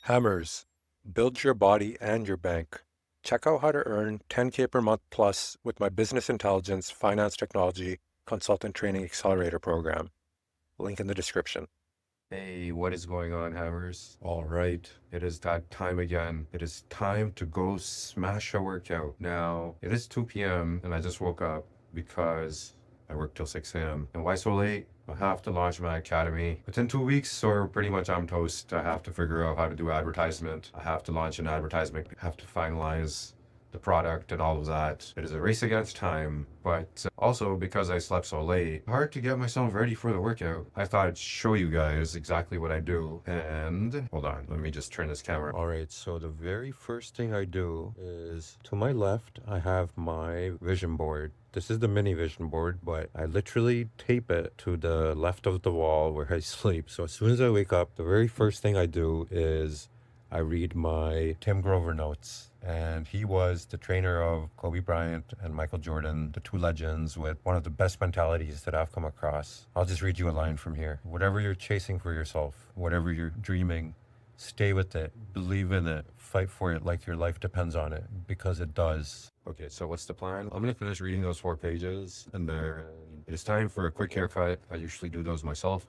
Hammers, build your body and your bank. Check out how to earn 10K per month plus with my business intelligence, finance technology, consultant training accelerator program. Link in the description. Hey, what is going on, Hammers? All right, it is that time again. It is time to go smash a workout. Now, it is 2 p.m. and I just woke up because I work till 6 a.m. And why so late? I have to launch my academy within 2 weeks, or pretty much I'm toast. I have to figure out how to do advertisement. I have to launch an advertisement. I have to finalize the product and all of that. It is a race against time, but also because I slept so late, hard to get myself ready for the workout. I thought I'd show you guys exactly what I do. And hold on, let me just turn this camera. All right, so the very first thing I do is to my left, I have my vision board. This is the mini vision board, but I literally tape it to the left of the wall where I sleep. So as soon as I wake up, the very first thing I do is I read my Tim Grover notes. And he was the trainer of Kobe Bryant and Michael Jordan, the two legends with one of the best mentalities that I've come across. I'll just read you a line from here. Whatever you're chasing for yourself, whatever you're dreaming, stay with it, believe in it, fight for it like your life depends on it, because it does. Okay, so what's the plan? I'm gonna finish reading those 4 pages, and then it is time for a quick haircut. I usually do those myself.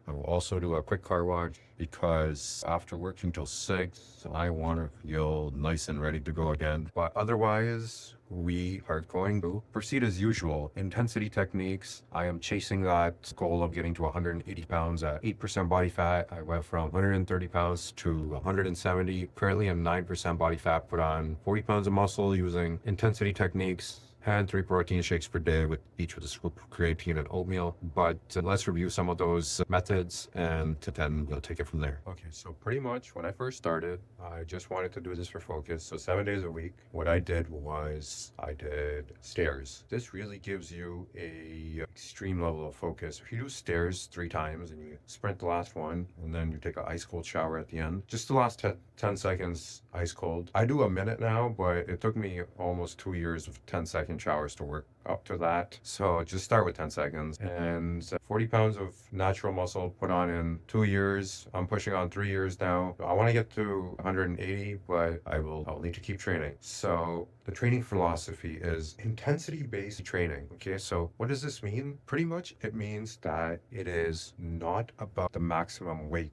I will also do a quick car wash because after working till 6, I want to feel nice and ready to go again. But otherwise, we are going to proceed as usual. Intensity techniques. I am chasing that goal of getting to 180 pounds at 8% body fat. I went from 130 pounds to 170. Currently, I'm 9% body fat, put on 40 pounds of muscle using intensity techniques. Had 3 protein shakes per day, with each with a scoop of creatine and oatmeal. But let's review some of those methods and then we'll take it from there. Okay, so pretty much when I first started, I just wanted to do this for focus. So 7 days a week, what I did was I did stairs. This really gives you a extreme level of focus. If you do stairs 3 times and you sprint the last one, and then you take an ice cold shower at the end, just the last 10 seconds ice cold. I do a minute now, but it took me almost 2 years of 10-second showers to work up to that. So just start with 10 seconds, and 40 pounds of natural muscle put on in 2 years. I'm pushing on 3 years now. I want to get to 180, but I'll need to keep training. So the training philosophy is intensity-based training. Okay, so what does this mean? Pretty much it means that it is not about the maximum weight.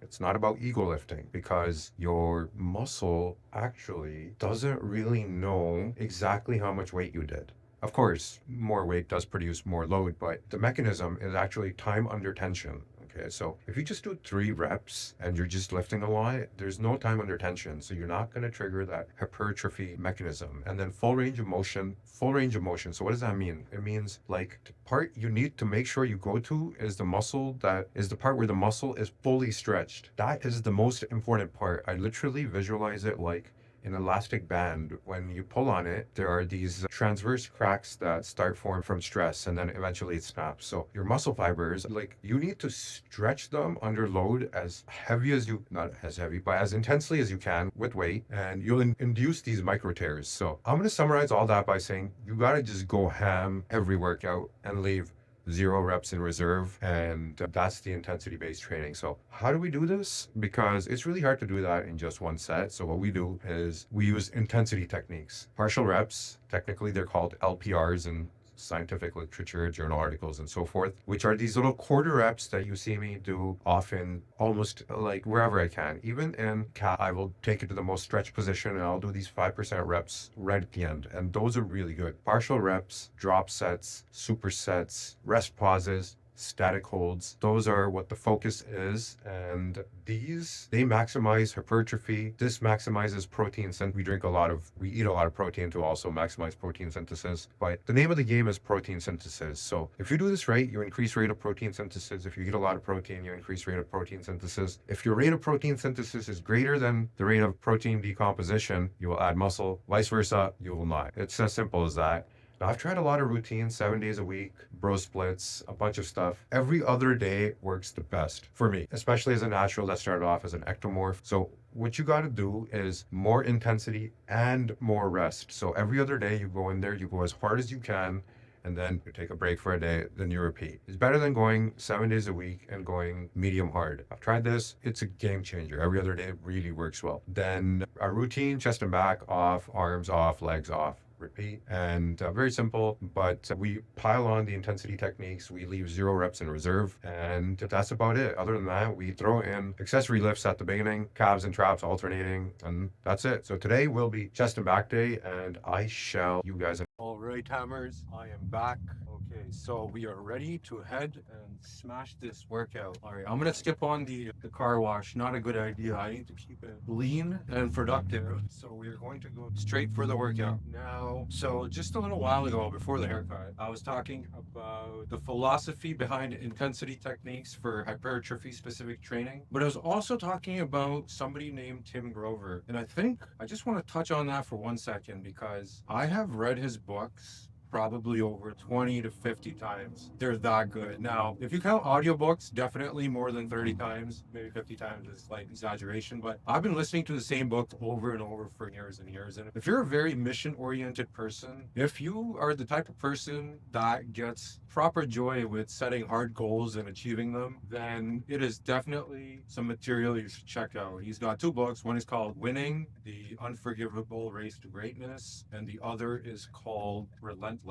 It's not about ego lifting, because your muscle actually doesn't really know exactly how much weight you did. Of course, more weight does produce more load, but the mechanism is actually time under tension. Okay, so if you just do 3 reps and you're just lifting a lot, there's no time under tension. So you're not going to trigger that hypertrophy mechanism. And then full range of motion. So what does that mean? It means like the part you need to make sure you go to is the muscle, that is the part where the muscle is fully stretched. That is the most important part. I literally visualize it like an elastic band. When you pull on it, there are these transverse cracks that start forming from stress, and then eventually it snaps. So your muscle fibers, like, you need to stretch them under load as heavy as you, not as heavy, but as intensely as you can with weight, and you'll induce these micro tears. So I'm going to summarize all that by saying you got to just go ham every workout and leave 0 reps in reserve, and that's the intensity-based training. So how do we do this? Because it's really hard to do that in just one set. So what we do is we use intensity techniques. Partial reps, technically they're called LPRs in scientific literature, journal articles, and so forth, which are these little quarter reps that you see me do often, almost like wherever I can. Even in cat, I will take it to the most stretched position and I'll do these 5% reps right at the end. And those are really good. Partial reps, drop sets, supersets, rest pauses, static holds. Those are what the focus is. And they maximize hypertrophy. This maximizes protein synthesis. We eat a lot of protein to also maximize protein synthesis. But the name of the game is protein synthesis. So if you do this right, you increase rate of protein synthesis. If you eat a lot of protein, you increase rate of protein synthesis. If your rate of protein synthesis is greater than the rate of protein decomposition, you will add muscle. Vice versa, you will not. It's as simple as that. Now, I've tried a lot of routines, 7 days a week, bro splits, a bunch of stuff. Every other day works the best for me, especially as a natural that started off as an ectomorph. So what you got to do is more intensity and more rest. So every other day you go in there, you go as hard as you can, and then you take a break for a day, then you repeat. It's better than going 7 days a week and going medium hard. I've tried this. It's a game changer. Every other day really works well. Then our routine, chest and back off, arms off, legs off. Repeat. And very simple, but we pile on the intensity techniques. We leave 0 reps in reserve, and that's about it. Other than that, we throw in accessory lifts at the beginning, calves and traps alternating, and that's it. So today will be chest and back day, and I shall you guys. All right, hammers, I am back. Okay, so we are ready to head and smash this workout. All right, I'm gonna skip on the car wash. Not a good idea. I need to keep it lean and productive. So we are going to go straight for the workout now. So just a little while ago, before the haircut, I was talking about the philosophy behind intensity techniques for hypertrophy specific training, but I was also talking about somebody named Tim Grover. And I think I just want to touch on that for 1 second, because I have read his books probably over 20 to 50 times. They're that good. Now, if you count audiobooks, definitely more than 30 times, maybe 50 times is slight exaggeration, but I've been listening to the same book over and over for years and years. And if you're a very mission-oriented person, if you are the type of person that gets proper joy with setting hard goals and achieving them, then it is definitely some material you should check out. He's got 2 books. One is called Winning, The Unforgivable Race to Greatness, and the other is called Relentless.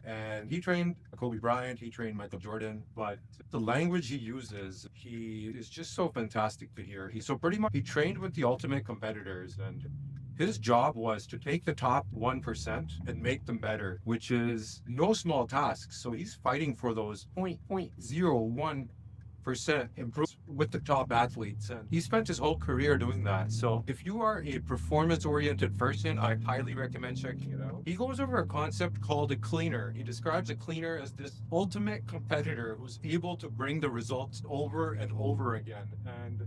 And he trained Kobe Bryant, he trained Michael Jordan, but the language he uses, he is just so fantastic to hear. So pretty much he trained with the ultimate competitors, and his job was to take the top 1% and make them better, which is no small task. So he's fighting for those 0.01% improve with the top athletes, and he spent his whole career doing that. So if you are a performance-oriented person, I highly recommend checking it out. He goes over a concept called a cleaner. He describes a cleaner as this ultimate competitor who's able to bring the results over and over again. And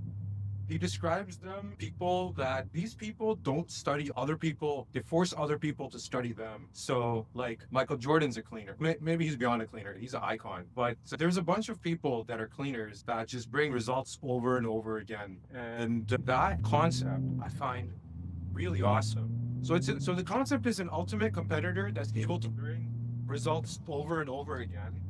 he describes them these people don't study other people, they force other people to study them. So like Michael Jordan's a cleaner. Maybe he's beyond a cleaner, he's an icon, but there's a bunch of people that are cleaners that just bring results over and over again. And that concept I find really awesome. So the concept is an ultimate competitor that's able to bring results over and over again.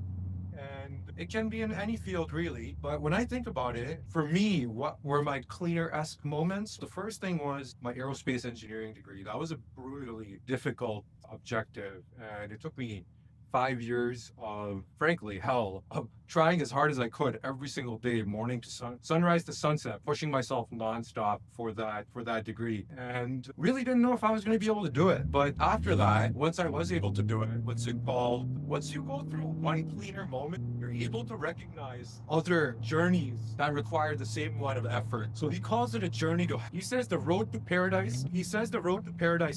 And it can be in any field, really. But when I think about it, for me, what were my cleaner-esque moments? The first thing was my aerospace engineering degree. That was a brutally difficult objective. And it took me 5 years of, frankly, hell, of trying as hard as I could every single day, morning to sunrise to sunset, pushing myself nonstop for that degree. And really didn't know if I was going to be able to do it. But after that, once I was able to do it, once you go through one cleaner moment, you're able to recognize other journeys that require the same amount of effort. So he calls it a journey he says the road to paradise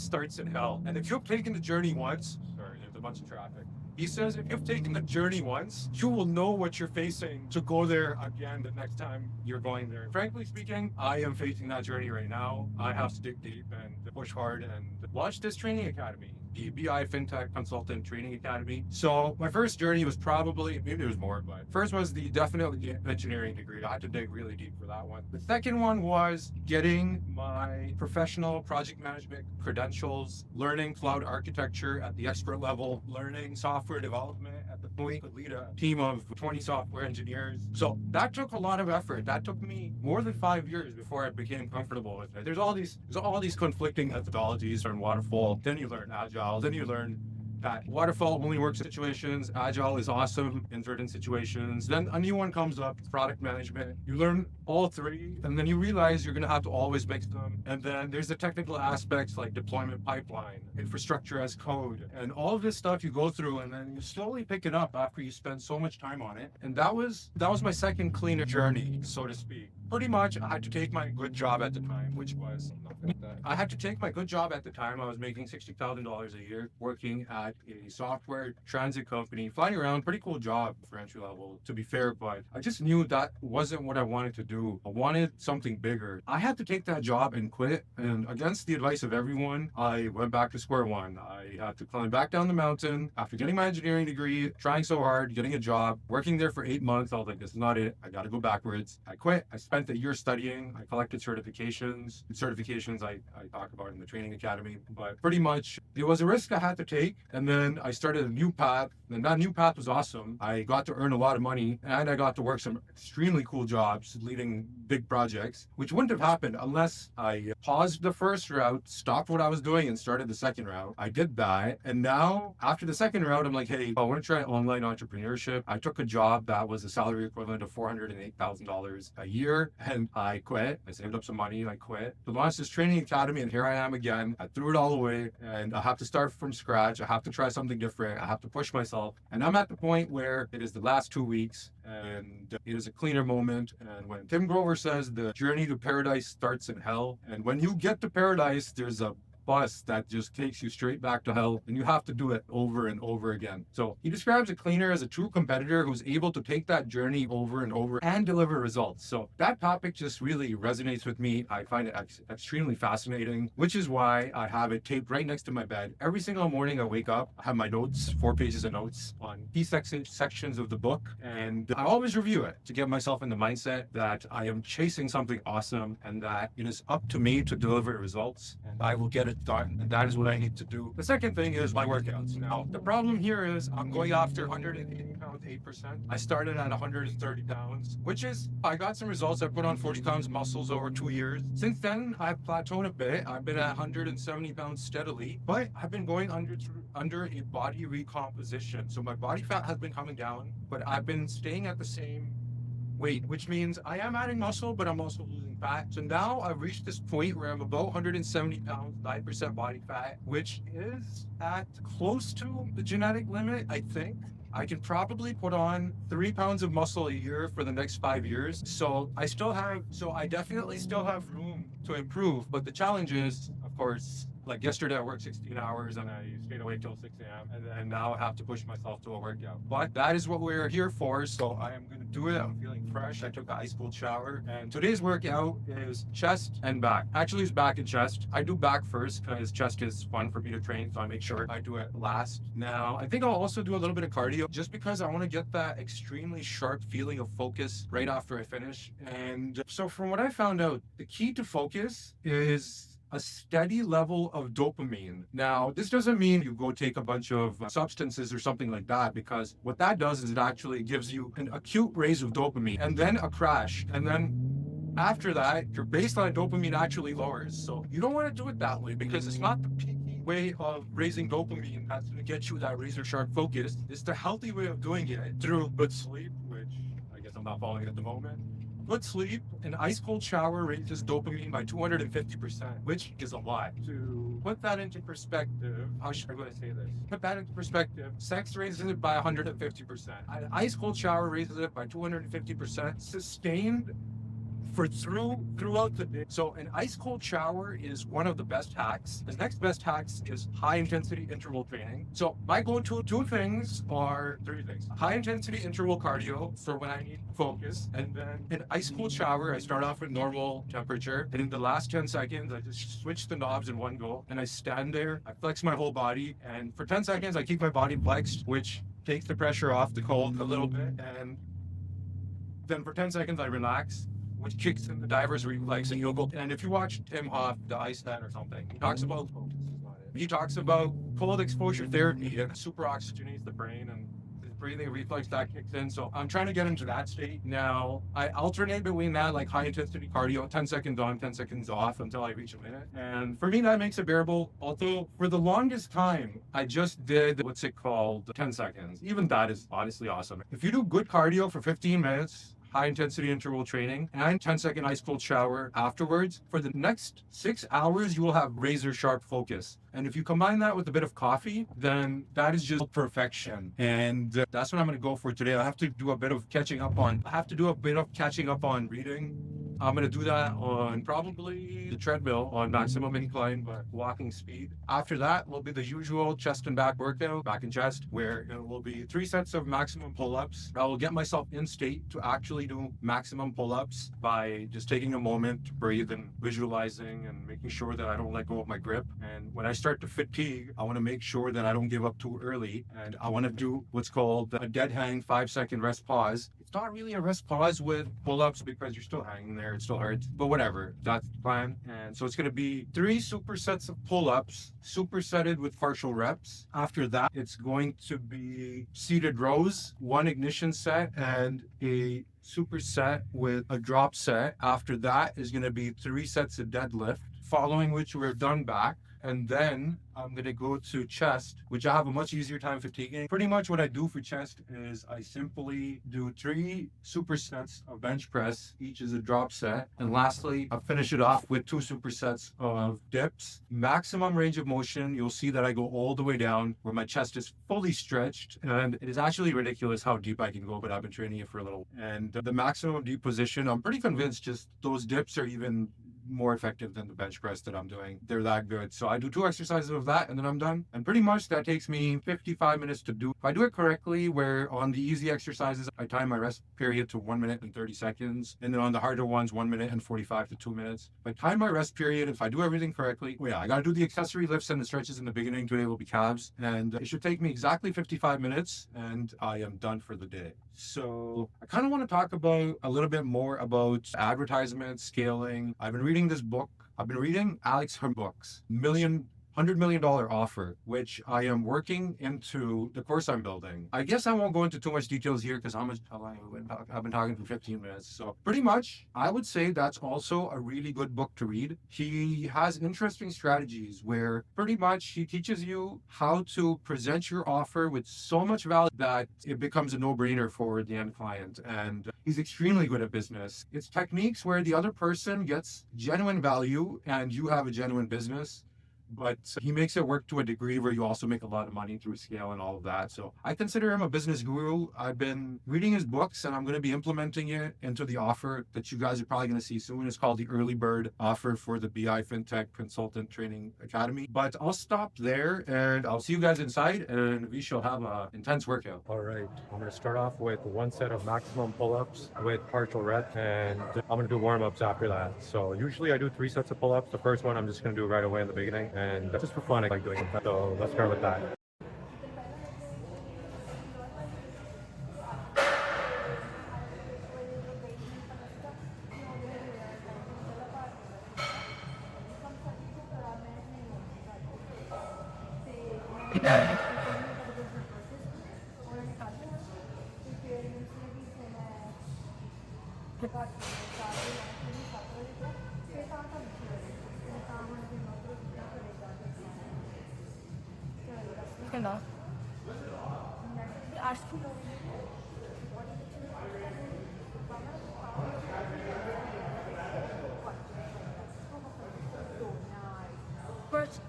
starts in hell. And if you've taken the journey once, sorry, there's a bunch of traffic. He says if you've taken the journey once, you will know what you're facing to go there again the next time you're going there. Frankly speaking, I am facing that journey right now. I have to dig deep and push hard and launch this training academy, the BI-FinTech Consultant Training Academy. So my first journey was maybe there was more, but first was definitely the engineering degree. I had to dig really deep for that one. The second one was getting my professional project management credentials, learning cloud architecture at the expert level, learning software development at the point, could lead a team of 20 software engineers. So that took a lot of effort. That took me more than 5 years before I became comfortable with it. There's all these conflicting methodologies on waterfall. Then you learn agile. Then you learn that waterfall only works in situations. Agile is awesome in certain situations. Then a new one comes up, product management. You learn all 3, and then you realize you're going to have to always mix them. And then there's the technical aspects like deployment pipeline, infrastructure as code, and all of this stuff you go through, and then you slowly pick it up after you spend so much time on it. And that was my second cleaner journey, so to speak. Pretty much, I had to take my good job at the time, which was I had to take my good job at the time. I was making $60,000 a year, working at a software transit company, flying around. Pretty cool job for entry level, to be fair, but I just knew that wasn't what I wanted to do. I wanted something bigger. I had to take that job and quit. And against the advice of everyone, I went back to square one. I had to climb back down the mountain after getting my engineering degree, trying so hard, getting a job, working there for 8 months. I was like, this is not it. I got to go backwards. I quit. I spent spent a year studying. I collected certifications. Certifications I talk about in the training academy. But pretty much it was a risk I had to take. And then I started a new path. And that new path was awesome. I got to earn a lot of money and I got to work some extremely cool jobs leading big projects, which wouldn't have happened unless I paused the first route, stopped what I was doing and started the second route. I did that. And now after the second route, I'm like, hey, I want to try online entrepreneurship. I took a job that was a salary equivalent of $408,000 a year and I quit. I saved up some money. I quit to launch this training academy. And here I am again. I threw it all away and I have to start from scratch. I have to try something different. I have to push myself. And I'm at the point where it is the last 2 weeks and it is a cleaner moment. And when Tim Grover says the journey to paradise starts in hell, and when you get to paradise, there's a bus that just takes you straight back to hell and you have to do it over and over again. So he describes a cleaner as a true competitor who's able to take that journey over and over and deliver results. So that topic just really resonates with me. I find it extremely fascinating, which is why I have it taped right next to my bed. Every single morning I wake up, I have my notes, 4 pages of notes on key sections of the book, and I always review it to get myself in the mindset that I am chasing something awesome and that it is up to me to deliver results and I will get it done, and that is what I need to do. The second thing is my workouts. Now, the problem here is I'm going after 180 pounds, 8%. I started at 130 pounds, which is, I got some results. I put on 40 pounds of muscles over 2 years. Since then, I've plateaued a bit. I've been at 170 pounds steadily, but I've been going under a body recomposition. So my body fat has been coming down, but I've been staying at the same weight, which means I am adding muscle, but I'm also losing fat. So now I've reached this point where I'm about 170 pounds, 9% body fat, which is at close to the genetic limit, I think. I can probably put on 3 pounds of muscle a year for the next 5 years. So I definitely still have room to improve. But the challenge is, of course, like yesterday I worked 16 hours and I stayed awake till 6 a.m. and then now I have to push myself to a workout. But that is what we're here for. So I am going to do it. I'm feeling fresh. I took an ice cold shower and today's workout is chest and back. Actually it's back and chest. I do back first because chest is fun for me to train. So I make sure I do it last. Now I think I'll also do a little bit of cardio just because I want to get that extremely sharp feeling of focus right after I finish. And so from what I found out, the key to focus is a steady level of dopamine. Now, this doesn't mean you go take a bunch of substances or something like that, because what that does is it actually gives you an acute raise of dopamine and then a crash. And then after that, your baseline dopamine actually lowers. So you don't want to do it that way because it's not the peaky way of raising dopamine that's going to get you that razor sharp focus. It's the healthy way of doing it through good sleep, which I guess I'm not following at the moment. Good sleep, an ice cold shower raises dopamine by 250%, which is a lot. To put that into perspective, how should I say this? Put that into perspective, sex raises it by 150%. An ice cold shower raises it by 250%, sustained throughout the day. So an ice cold shower is one of the best hacks. The next best hacks is high intensity interval training. So my go-to three things. High intensity interval cardio for when I need focus, and then an ice cold shower. I start off with normal temperature, and in the last 10 seconds, I just switch the knobs in one go, and I stand there, I flex my whole body, and for 10 seconds, I keep my body flexed, which takes the pressure off the cold a little bit, and then for 10 seconds, I relax, which kicks in the diver's reflex, and you'll go. And if you watch Tim Hoff, the Iceman or something, he talks about cold exposure therapy and super oxygenates the brain, and the breathing reflex that kicks in. So I'm trying to get into that state. Now I alternate between that, like high intensity cardio, 10 seconds on, 10 seconds off until I reach a minute. And for me, that makes it bearable. Although for the longest time, I just did 10 seconds. Even that is honestly awesome. If you do good cardio for 15 minutes, high intensity interval training, and 10-second ice cold shower afterwards, for the next 6 hours, you will have razor sharp focus. And if you combine that with a bit of coffee, then that is just perfection. And that's what I'm going to go for today. I have to do a bit of catching up on reading. I'm going to do that on probably the treadmill on maximum incline, but walking speed. After that will be the usual chest and back workout, back and chest, where it will be 3 sets of maximum pull-ups. I will get myself in state to actually do maximum pull-ups by just taking a moment to breathe and visualizing and making sure that I don't let go of my grip. And when I start to fatigue, I want to make sure that I don't give up too early. And I want to do what's called a dead hang 5-second rest pause. It's not really a rest pause with pull-ups because you're still hanging there. It still hurts, but whatever. That's the plan. And so it's going to be 3 supersets of pull-ups, supersetted with partial reps. After that, it's going to be seated rows, 1 ignition set, and a superset with a drop set. After that is going to be 3 sets of deadlift, following which we're done back. And then I'm going to go to chest, which I have a much easier time fatiguing. Pretty much what I do for chest is I simply do 3 supersets of bench press. Each is a drop set. And lastly, I finish it off with 2 supersets of dips. Maximum range of motion. You'll see that I go all the way down where my chest is fully stretched. And it is actually ridiculous how deep I can go, but I've been training it for a little. And the maximum deep position, I'm pretty convinced just those dips are even more effective than the bench press that I'm doing. They're that good. So I do 2 exercises of that and then I'm done. And pretty much that takes me 55 minutes to do. If I do it correctly, where on the easy exercises, I time my rest period to 1 minute and 30 seconds. And then on the harder ones, 1 minute and 45 to 2 minutes. If I time my rest period, if I do everything correctly, well, yeah, I got to do the accessory lifts and the stretches in the beginning. Today will be calves. And it should take me exactly 55 minutes and I am done for the day. So I kind of want to talk about a little bit more about advertisement, scaling. I've been reading this book. I've been reading Alex Herm books, $100 million offer, which I am working into the course I'm building. I guess I won't go into too much details here because I've been talking for 15 minutes. So pretty much, I would say that's also a really good book to read. He has interesting strategies where pretty much he teaches you how to present your offer with so much value that it becomes a no-brainer for the end client. And he's extremely good at business. It's techniques where the other person gets genuine value and you have a genuine business. But he makes it work to a degree where you also make a lot of money through scale and all of that. So I consider him a business guru. I've been reading his books and I'm going to be implementing it into the offer that you guys are probably going to see soon. It's called the Early Bird offer for the BI-FinTech Consultant Training Academy. But I'll stop there and I'll see you guys inside and we shall have an intense workout. All right, I'm going to start off with 1 set of maximum pull-ups with partial reps, and I'm going to do warm-ups after that. So usually I do 3 sets of pull-ups. The first one I'm just going to do right away in the beginning, and just for fun I like doing it. So let's start with that. Enough. First.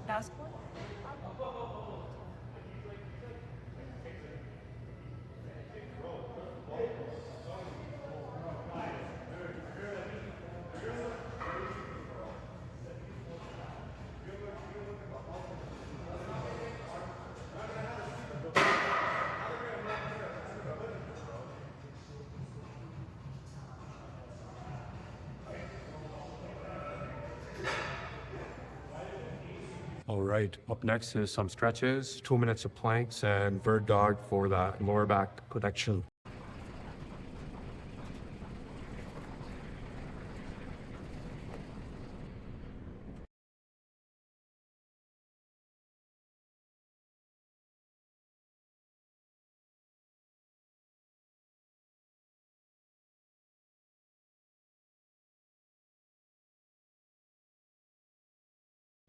Last one. All right, up next is some stretches, 2 minutes of planks and bird dog for that lower back protection.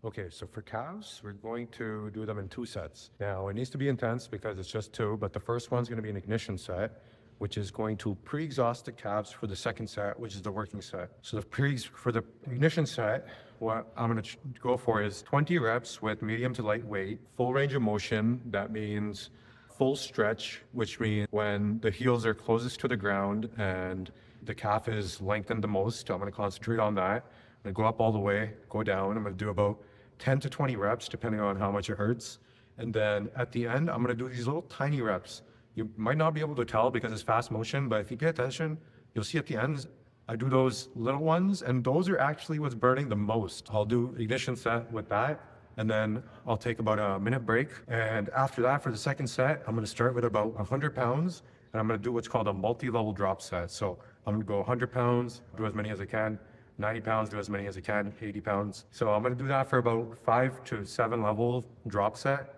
Okay, so for calves, we're going to do them in 2 sets. Now, it needs to be intense because it's just 2, but the first one's going to be an ignition set, which is going to pre-exhaust the calves for the second set, which is the working set. So for the ignition set, what I'm going to go for is 20 reps with medium to light weight, full range of motion. That means full stretch, which means when the heels are closest to the ground and the calf is lengthened the most. So I'm going to concentrate on that. I'm going to go up all the way, go down. I'm going to do about 10 to 20 reps, depending on how much it hurts. And then at the end, I'm going to do these little tiny reps. You might not be able to tell because it's fast motion, but if you pay attention, you'll see at the end, I do those little ones, and those are actually what's burning the most. I'll do ignition set with that, and then I'll take about a minute break. And after that, for the second set, I'm gonna start with about 100 pounds, and I'm gonna do what's called a multi-level drop set. So I'm gonna go 100 pounds, do as many as I can, 90 pounds, do as many as I can, 80 pounds. So I'm gonna do that for about 5 to 7 level drop set.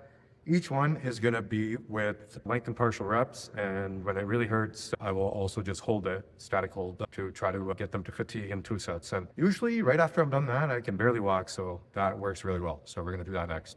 Each one is gonna be with lengthened partial reps, and when it really hurts, I will also just hold it, static hold, to try to get them to fatigue in 2 sets. And usually right after I've done that, I can barely walk, so that works really well. So we're gonna do that next.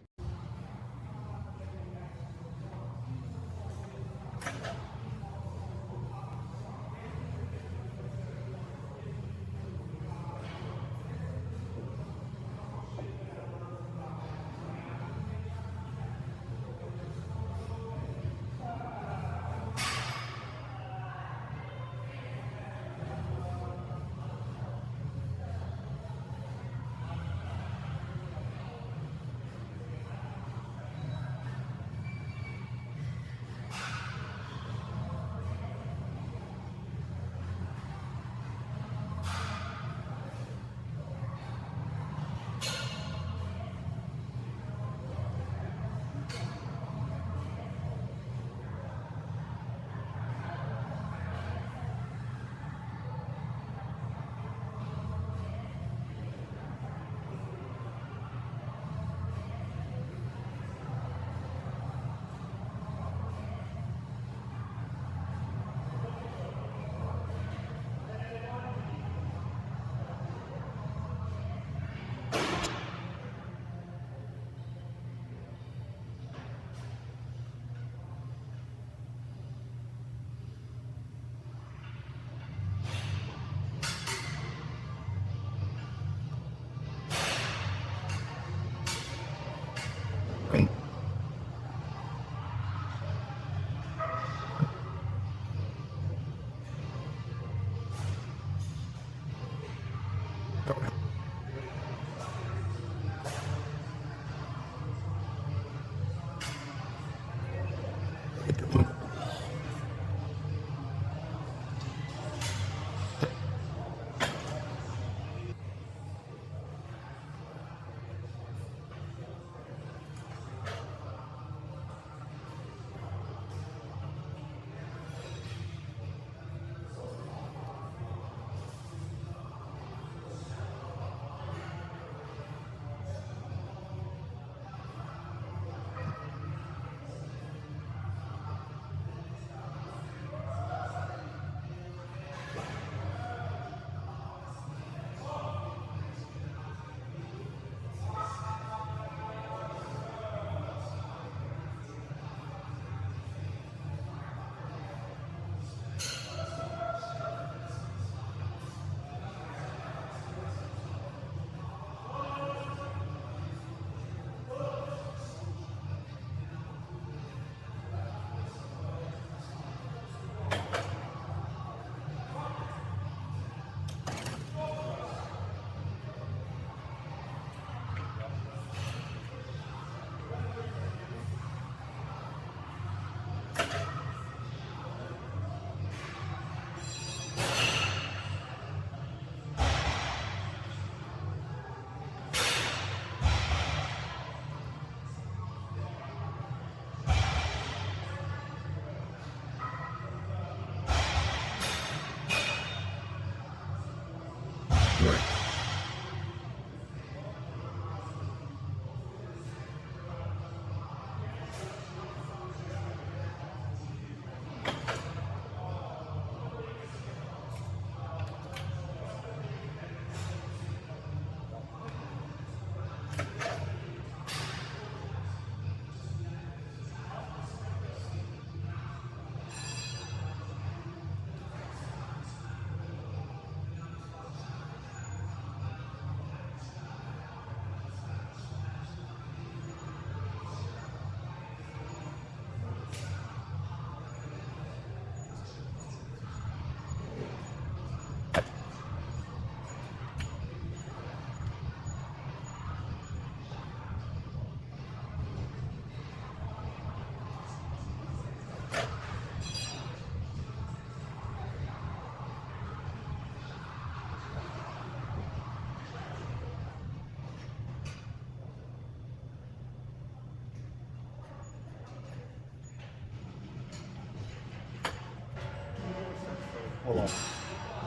Hold on.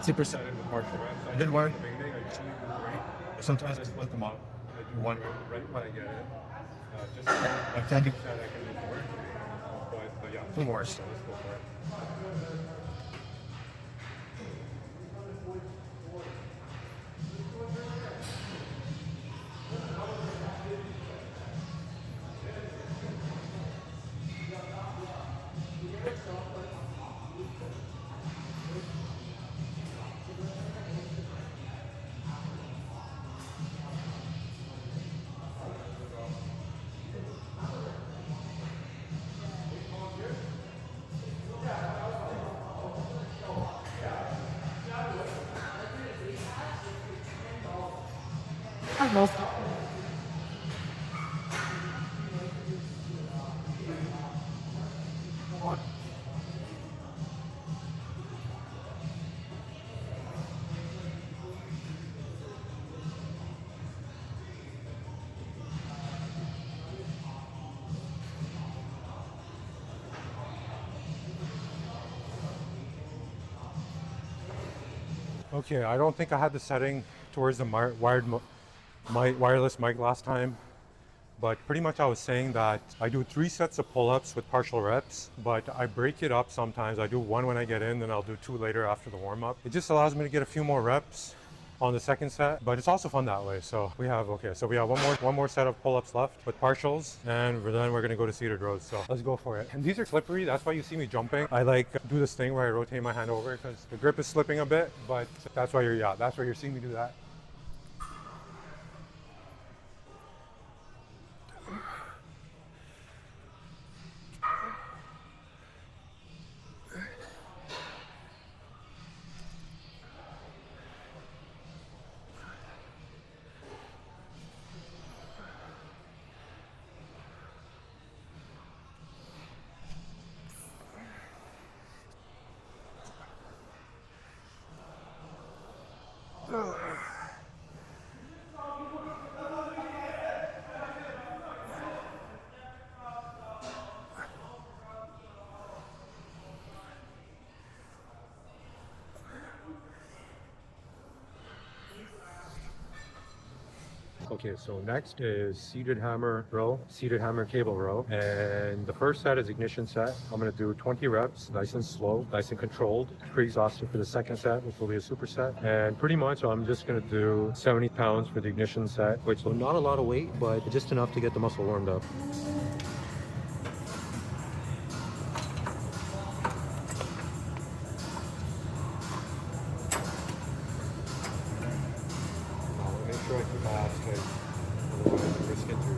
Superset it with partial reps. I did one at the beginning. I usually do three. Sometimes I split them up. I do one right when I get in. Just like 10% I can do more. But yeah, two more. So let's go for it. Arnold. Okay, I don't think I had the setting towards the wireless mic last time, but pretty much I was saying that I do 3 sets of pull-ups with partial reps, but I break it up sometimes. I do 1 when I get in, then I'll do 2 later after the warm-up. It just allows me to get a few more reps on the second set, but it's also fun that way. So we have one more set of pull-ups left with partials, and then we're gonna go to seated rows. So let's go for it. And these are slippery, that's why you see me jumping. I like do this thing where I rotate my hand over because the grip is slipping a bit, but that's why you're seeing me do that. Okay, so next is seated hammer row, seated hammer cable row. And the first set is ignition set. I'm gonna do 20 reps, nice and slow, nice and controlled. Pre-exhausted for the second set, which will be a superset. And pretty much I'm just gonna do 70 pounds for the ignition set, which is not a lot of weight, but just enough to get the muscle warmed up. Make sure I keep my abs tight, otherwise I risk injury.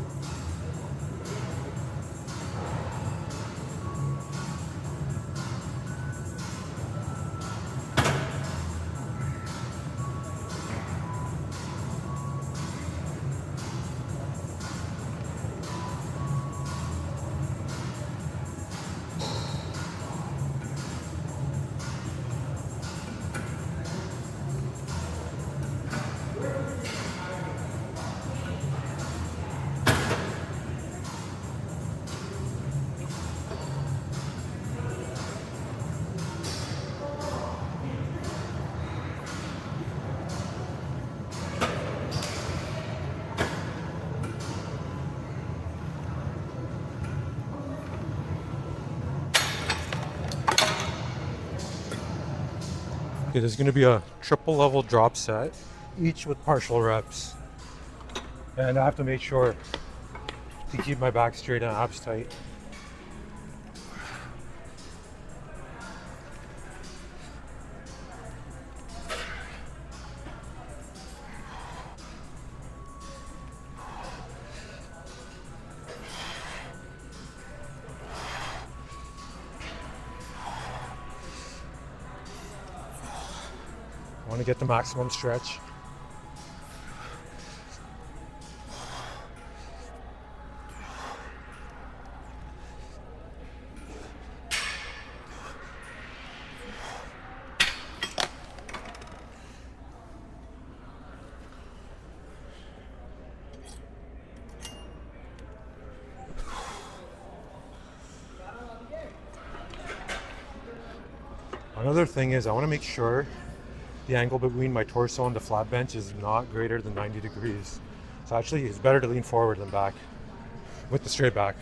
Okay, there's gonna be a triple level drop set, each with partial reps. And I have to make sure to keep my back straight and abs tight. I want to get the maximum stretch. Another thing is I want to make sure the angle between my torso and the flat bench is not greater than 90 degrees. So actually it's better to lean forward than back with the straight back.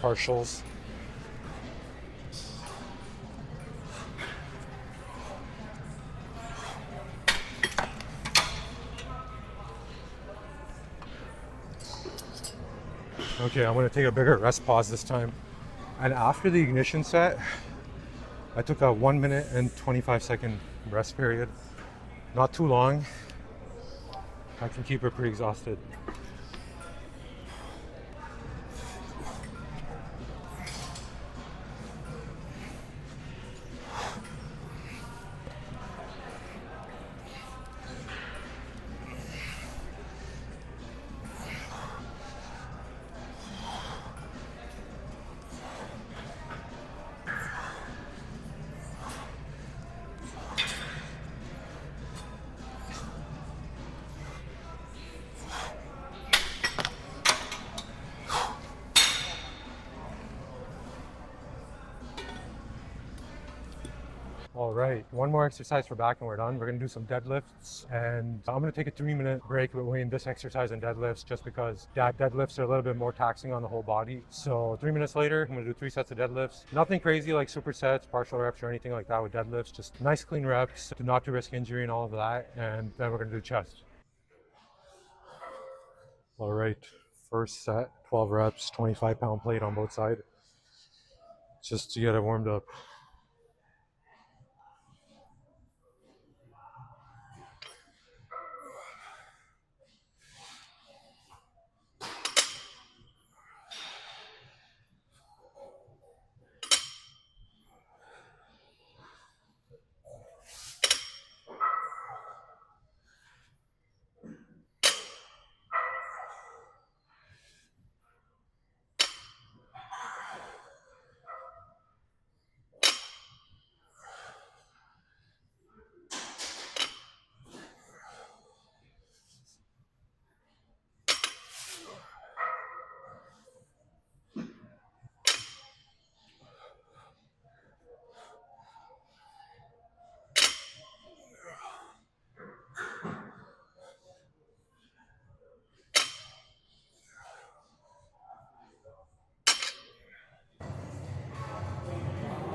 Partials. Okay, I'm gonna take a bigger rest pause this time. And after the ignition set, I took a 1 minute and 25-second rest period. Not too long. I can keep it pretty exhausted. All right, one more exercise for back and we're done. We're gonna do some deadlifts, and I'm gonna take a 3-minute break between this exercise and deadlifts just because deadlifts are a little bit more taxing on the whole body. So 3 minutes later, I'm gonna do 3 sets of deadlifts. Nothing crazy like supersets, partial reps, or anything like that with deadlifts. Just nice clean reps to not to risk injury and all of that. And then we're gonna do chest. All right, first set, 12 reps, 25-pound plate on both sides, just to get it warmed up.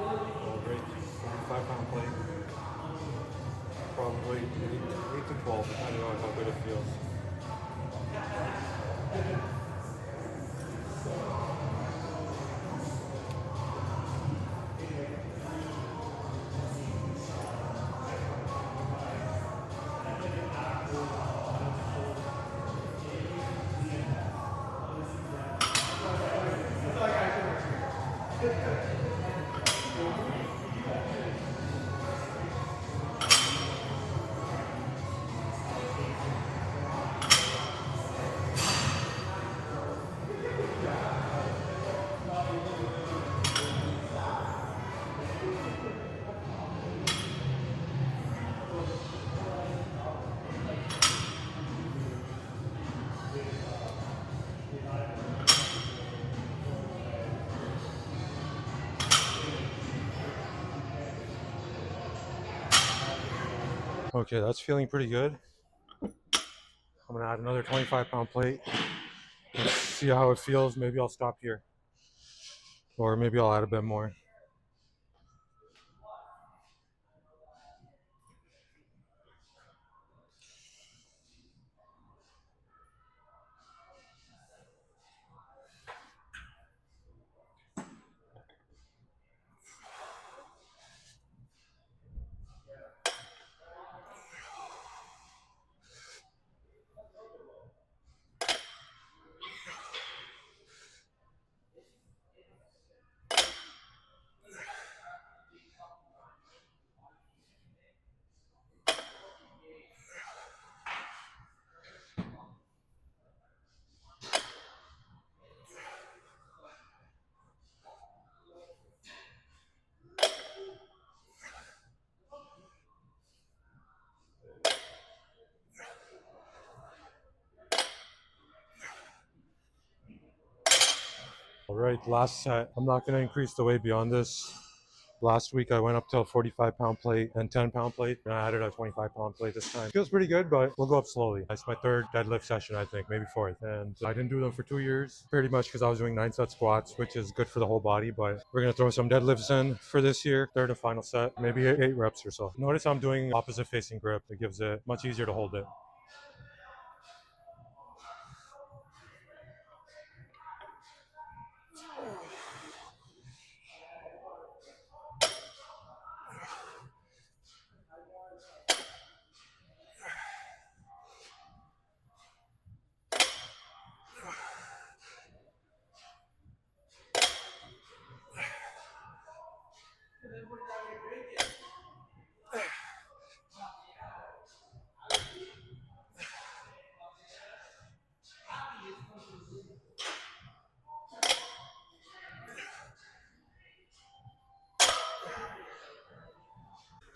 All right, 45-pound plate. Probably 8 to 12, depending on how good it feels. Okay, that's feeling pretty good. I'm gonna add another 25-pound plate. Let's see how it feels. Maybe I'll stop here, or maybe I'll add a bit more. right, last set. I'm not going to increase the weight beyond this. Last week I went up to a 45-pound plate and 10-pound plate, and I added a 25-pound plate this time. Feels pretty good, but we'll go up slowly. It's my third deadlift session, I think, maybe fourth. And I didn't do them for 2 years, pretty much because I was doing 9-set squats, which is good for the whole body, but we're going to throw some deadlifts in for this year. Third and final set, maybe 8 reps or so. Notice I'm doing opposite facing grip. It gives it much easier to hold it.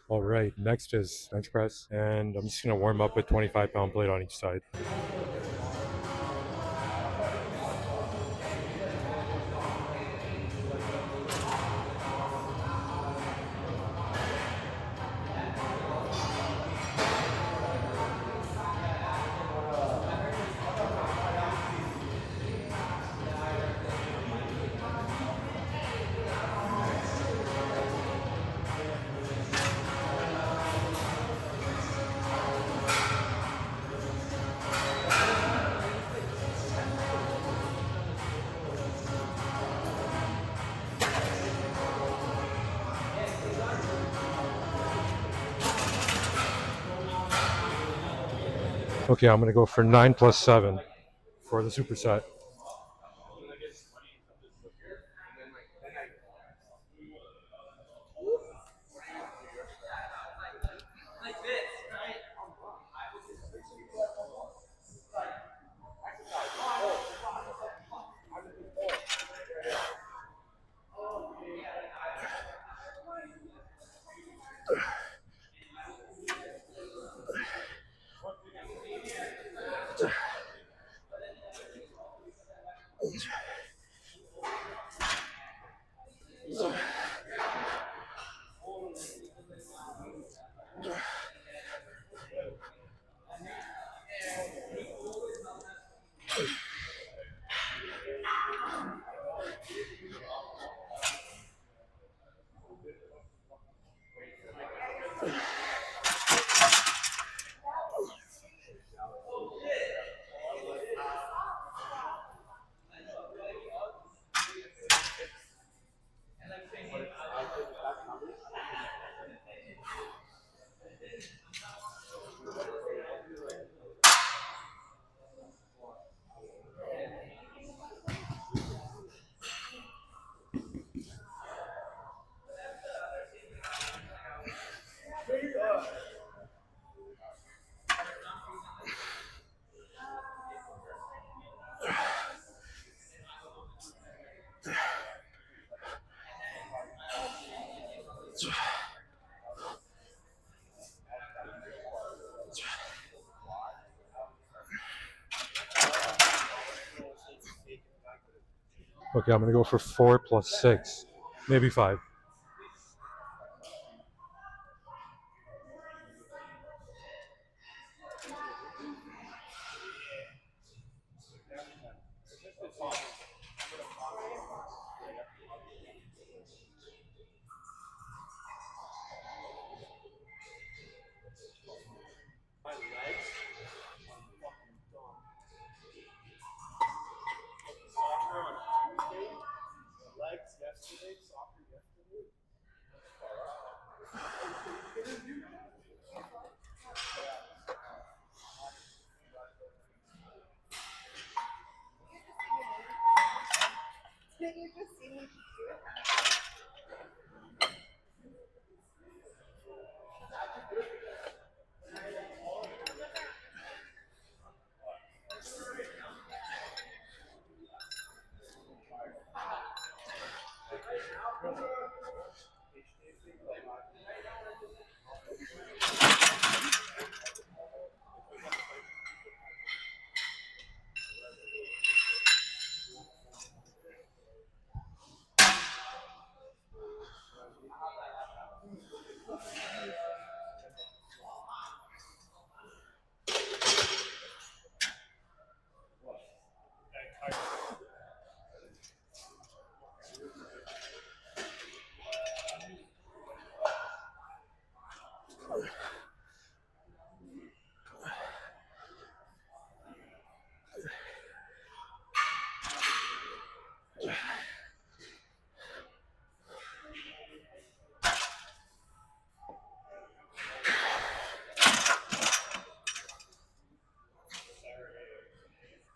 All right, next is bench press, and I'm just going to warm up with 25-pound plate on each side. Okay, I'm going to go for 9 plus 7 for the superset. Okay, I'm going to go for 4 plus 6, maybe 5.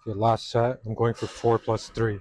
Okay, last set. I'm going for 4 plus 3.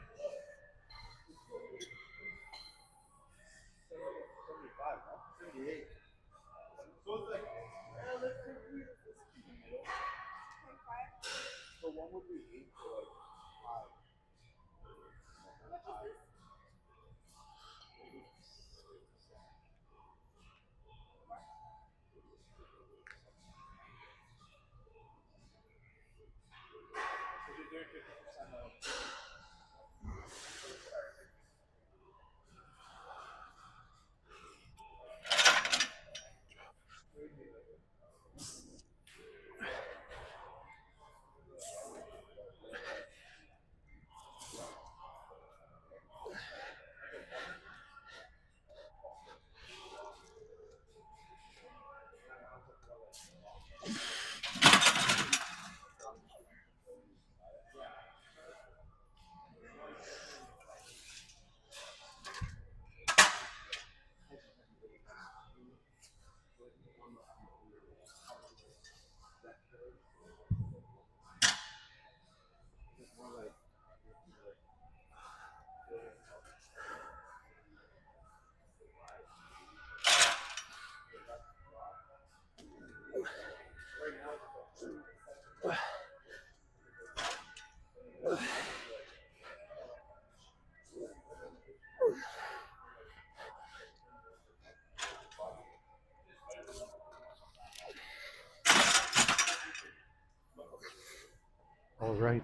All right,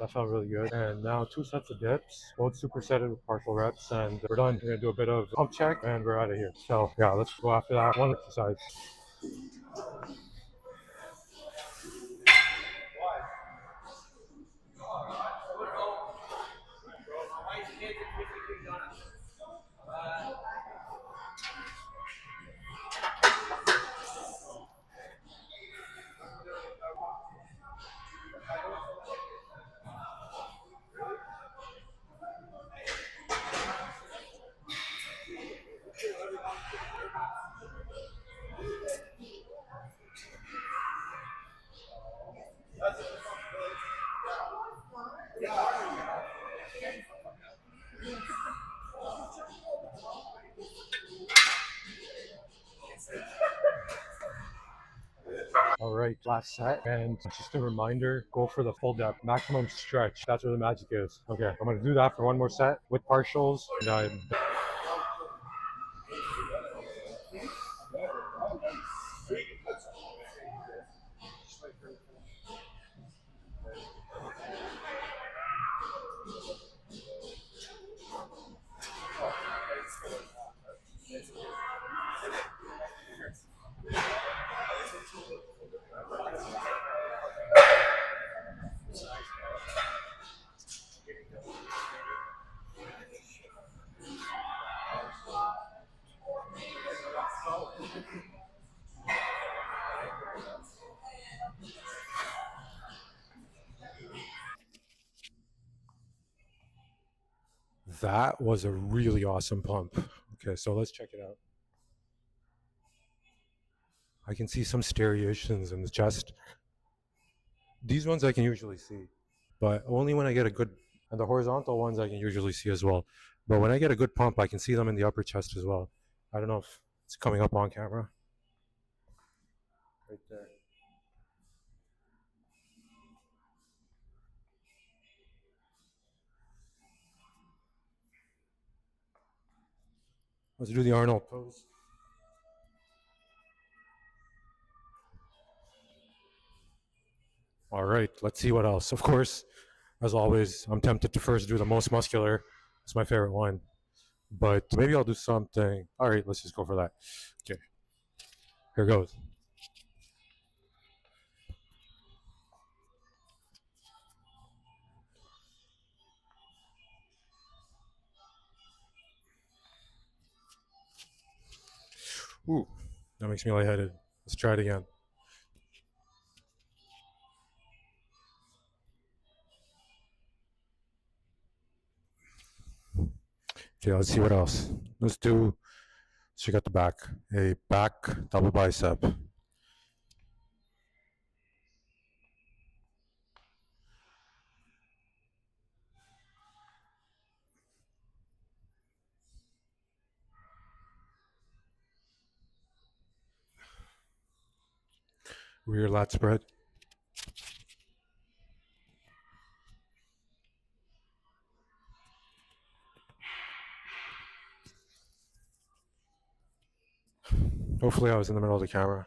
that felt really good. And now 2 sets of dips, both supersetted with partial reps, and we're done. We're gonna do a bit of pump check, and we're out of here. So yeah, let's go after that one exercise. All right, last set, and just a reminder, go for the full depth, maximum stretch. That's where the magic is. Okay, I'm gonna do that for one more set with partials, and I'm That was a really awesome pump. Okay, so let's check it out. I can see some striations in the chest. These ones I can usually see, but only when I get a good, and the horizontal ones I can usually see as well. But when I get a good pump, I can see them in the upper chest as well. I don't know if it's coming up on camera. Right there. Let's do the Arnold pose. All right, let's see what else. Of course, as always, I'm tempted to first do the most muscular. It's my favorite one. But maybe I'll do something. All right, let's just go for that. Okay, here goes. Ooh, that makes me lightheaded. Let's try it again. Okay, let's see what else. Let's check out the back. A back double bicep. Rear lat spread. Hopefully I was in the middle of the camera.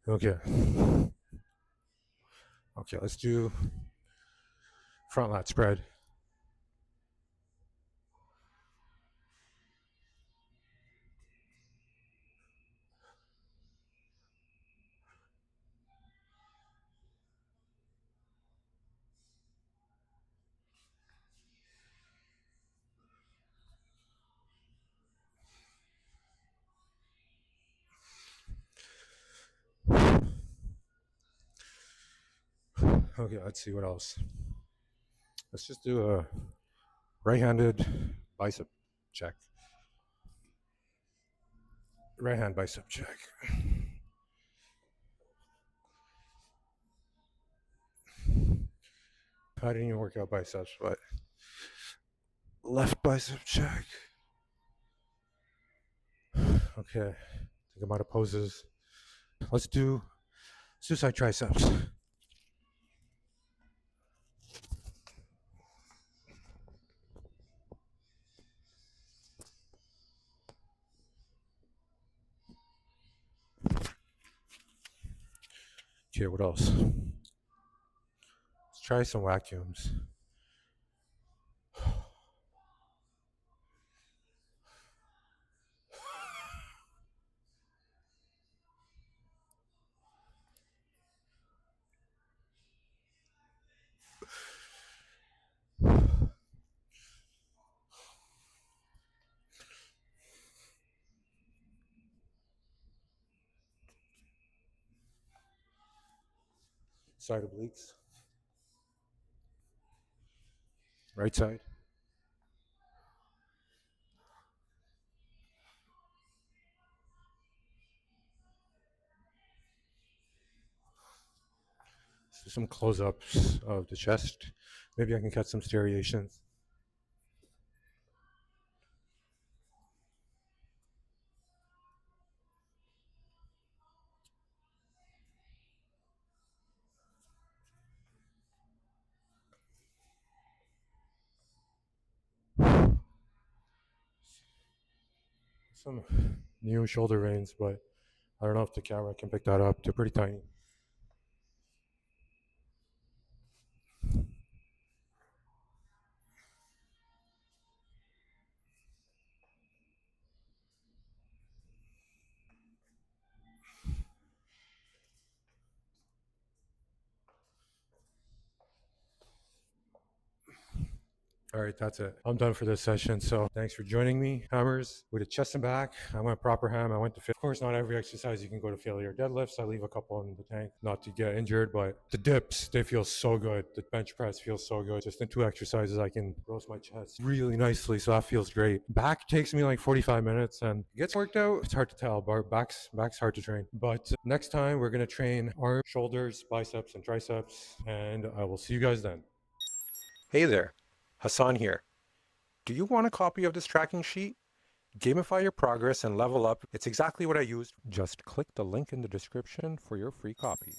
Okay. Okay, let's do front lat spread. Okay, let's see what else. Let's just do a right-handed bicep check. Right hand bicep check. I didn't even work out biceps, but left bicep check. Okay, think I'm out of poses. Let's do suicide triceps. Okay, what else? Let's try some vacuums. Side obliques. Right side. Let's do some close-ups of the chest. Maybe I can catch some striations. Some new shoulder veins, but I don't know if the camera can pick that up. They're pretty tiny. All right, that's it. I'm done for this session. So thanks for joining me. Hammers with a chest and back. I went proper ham. I went to Of course, not every exercise you can go to failure. Deadlifts, I leave a couple in the tank, not to get injured, but the dips, they feel so good. The bench press feels so good. Just in 2 exercises, I can roast my chest really nicely. So that feels great. Back takes me like 45 minutes and it gets worked out. It's hard to tell, but back's hard to train. But next time we're going to train arms, shoulders, biceps, and triceps. And I will see you guys then. Hey there, Hassan here. Do you want a copy of this tracking sheet? Gamify your progress and level up. It's exactly what I used. Just click the link in the description for your free copy.